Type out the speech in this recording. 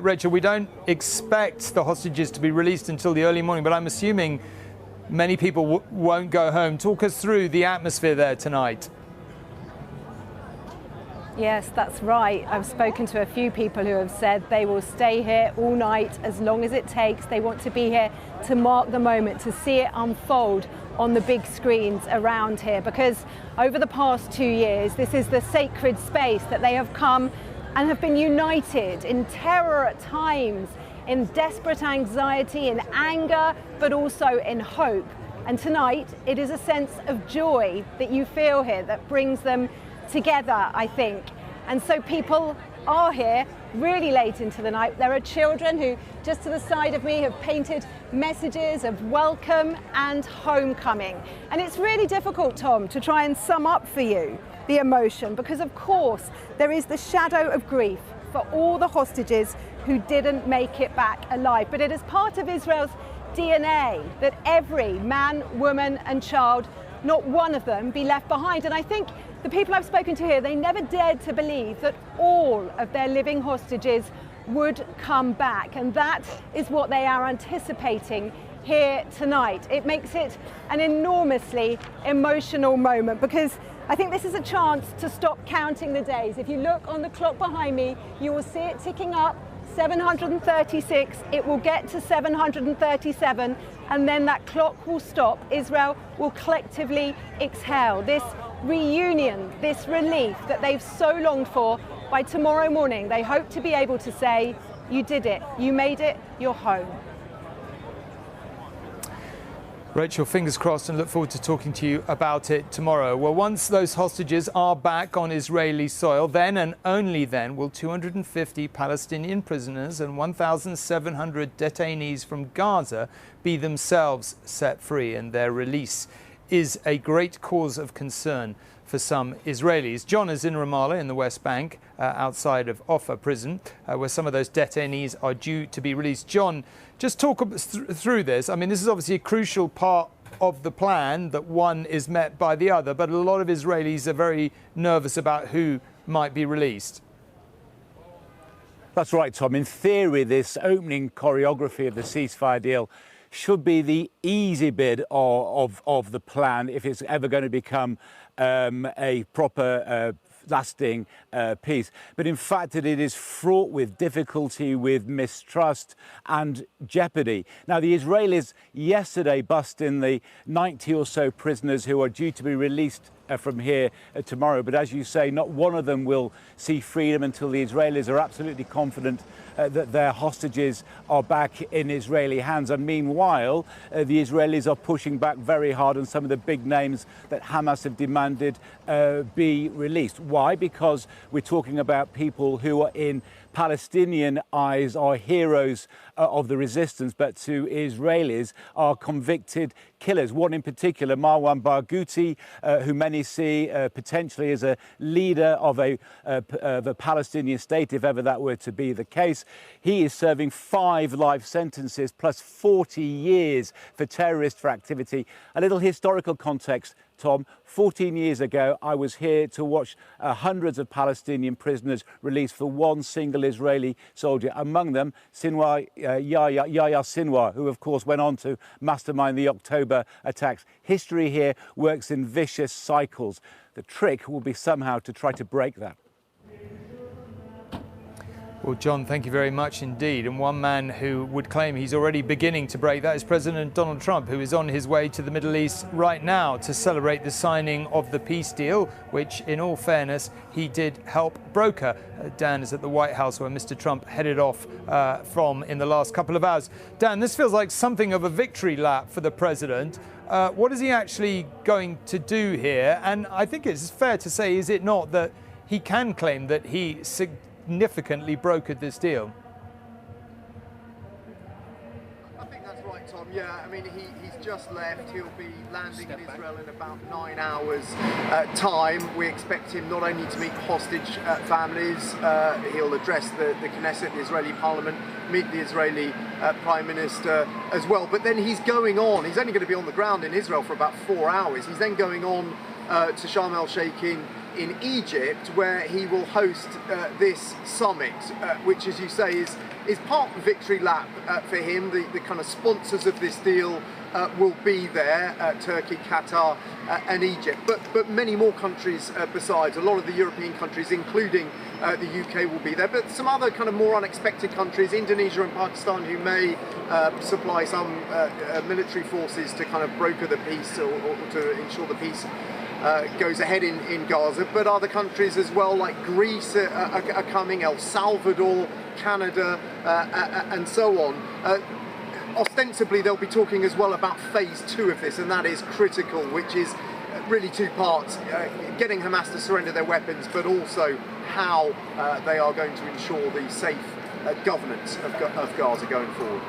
Rachel, we don't expect the hostages to be released until the early morning, but I'm assuming many people won't go home. Talk us through the atmosphere there tonight. Yes, that's right. I've spoken to a few people who have said they will stay here all night as long as it takes. They want to be here to mark the moment, to see it unfold on the big screens around here, because over the past 2 years, this is the sacred space that they have come and have been united in terror at times, in desperate anxiety, in anger, but also in hope. And tonight, it is a sense of joy that you feel here that brings them together, I think. And so people are here really late into the night. There are children who, just to the side of me, have painted messages of welcome and homecoming. And it's really difficult, Tom, to try and sum up for you the emotion, because of course there is the shadow of grief for all the hostages who didn't make it back alive. But it is part of Israel's DNA that every man, woman and child, not one of them, be left behind. And I think the people I've spoken to here, they never dared to believe that all of their living hostages would come back. And that is what they are anticipating here tonight. It makes it an enormously emotional moment, because I think this is a chance to stop counting the days. If you look on the clock behind me, you will see it ticking up. 736, it will get to 737, and then that clock will stop. Israel will collectively exhale. This reunion, this relief that they've so longed for, by tomorrow morning, they hope to be able to say, you did it, you made it, you're home. Rachel, fingers crossed, and look forward to talking to you about it tomorrow. Well, once those hostages are back on Israeli soil, then and only then will 250 Palestinian prisoners and 1,700 detainees from Gaza be themselves set free, and their release is a great cause of concern for some Israelis. John is in Ramallah in the West Bank, outside of Offa prison, where some of those detainees are due to be released. John, just talk through this. I mean, this is obviously a crucial part of the plan, that one is met by the other, but a lot of Israelis are very nervous about who might be released. That's right, Tom. In theory, this opening choreography of the ceasefire deal should be the easy bit of the plan if it's ever going to become a proper lasting peace. But in fact, it is fraught with difficulty, with mistrust and jeopardy. Now, the Israelis yesterday bussed in the 90 or so prisoners who are due to be released from here tomorrow. But as you say, not one of them will see freedom until the Israelis are absolutely confident that their hostages are back in Israeli hands. And meanwhile, the Israelis are pushing back very hard on some of the big names that Hamas have demanded be released. Why? Because we're talking about people who are, in Palestinian eyes, are heroes of the resistance, but to Israelis are convicted killers. One in particular, Marwan Barghouti, who many see potentially as a leader of a Palestinian state, if ever that were to be the case. He is serving 5 life sentences plus 40 years for terrorist activity. A little historical context, Tom. 14 years ago, I was here to watch hundreds of Palestinian prisoners released for one single Israeli soldier, among them Yahya Sinwar, who of course went on to mastermind the October attacks. History here works in vicious cycles. The trick will be somehow to try to break that. Well, John, thank you very much indeed. And one man who would claim he's already beginning to break that is President Donald Trump, who is on his way to the Middle East right now to celebrate the signing of the peace deal, which, in all fairness, he did help broker. Dan is at the White House, where Mr. Trump headed off from in the last couple of hours. Dan, this feels like something of a victory lap for the president. What is he actually going to do here? And I think it's fair to say, is it not, that he can claim that he significantly brokered this deal? I think that's right, Tom. Yeah, I mean, he's just left. He'll be landing in Israel in about 9 hours time. We expect him not only to meet hostage families, he'll address the Knesset, the Israeli parliament, meet the Israeli Prime Minister as well. But then he's going on. He's only going to be on the ground in Israel for about 4 hours. He's then going on to Sharm el-Sheikh in Egypt, where he will host this summit, which, as you say, is is part victory lap for him. The kind of sponsors of this deal will be there, Turkey, Qatar and Egypt, but many more countries besides. A lot of the European countries, including the UK, will be there, but some other kind of more unexpected countries, Indonesia and Pakistan, who may supply some military forces to kind of broker the peace or to ensure the peace goes ahead in Gaza, but other countries as well, like Greece are coming, El Salvador, Canada and so on. Ostensibly they'll be talking as well about phase 2 of this, and that is critical, which is really two parts: getting Hamas to surrender their weapons, but also how they are going to ensure the safe governance of Gaza going forward.